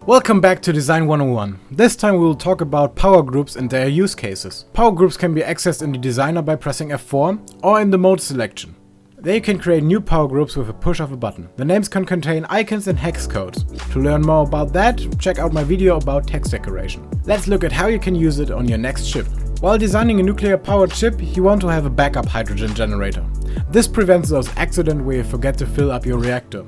Welcome back to Design 101. This time we will talk about power groups and their use cases. Power groups can be accessed in the designer by pressing F4 or in the mode selection. There you can create new power groups with a push of a button. The names can contain icons and hex codes. To learn more about that, check out my video about text decoration. Let's look at how you can use it on your next ship. While designing a nuclear powered ship, you want to have a backup hydrogen generator. This prevents those accidents where you forget to fill up your reactor.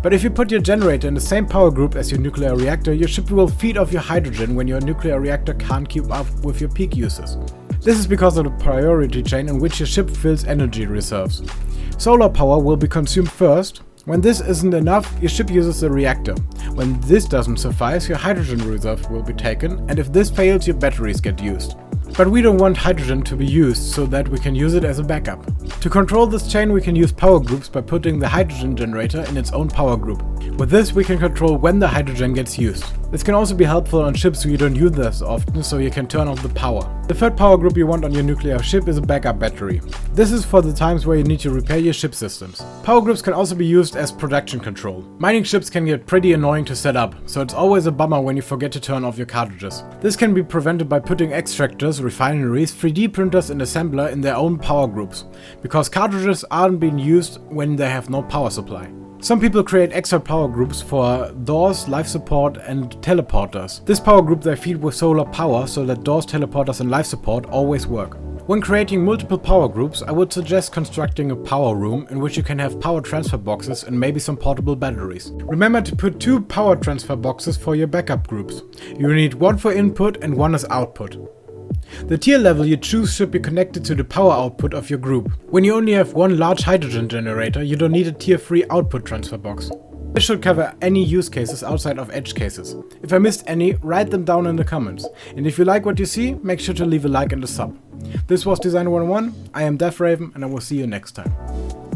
But if you put your generator in the same power group as your nuclear reactor, your ship will feed off your hydrogen when your nuclear reactor can't keep up with your peak uses. This is because of the priority chain in which your ship fills energy reserves. Solar power will be consumed first. When this isn't enough, your ship uses the reactor. When this doesn't suffice, your hydrogen reserve will be taken, and if this fails, your batteries get used. But we don't want hydrogen to be used so that we can use it as a backup. To control this chain, we can use power groups by putting the hydrogen generator in its own power group. With this, we can control when the hydrogen gets used. This can also be helpful on ships where you don't use this often, so you can turn off the power. The third power group you want on your nuclear ship is a backup battery. This is for the times where you need to repair your ship systems. Power groups can also be used as production control. Mining ships can get pretty annoying to set up, so it's always a bummer when you forget to turn off your cartridges. This can be prevented by putting extractors, refineries, 3D printers and assembler in their own power groups, because cartridges aren't being used when they have no power supply. Some people create extra power groups for doors, life support and teleporters. This power group they feed with solar power so that doors, teleporters and life support always work. When creating multiple power groups, I would suggest constructing a power room in which you can have power transfer boxes and maybe some portable batteries. Remember to put 2 power transfer boxes for your backup groups. You need one for input and one as output. The tier level you choose should be connected to the power output of your group. When you only have one large hydrogen generator, you don't need a tier 3 output transfer box. This should cover any use cases outside of edge cases. If I missed any, write them down in the comments. And if you like what you see, make sure to leave a like and a sub. This was Design 101, I am DevRaven and I will see you next time.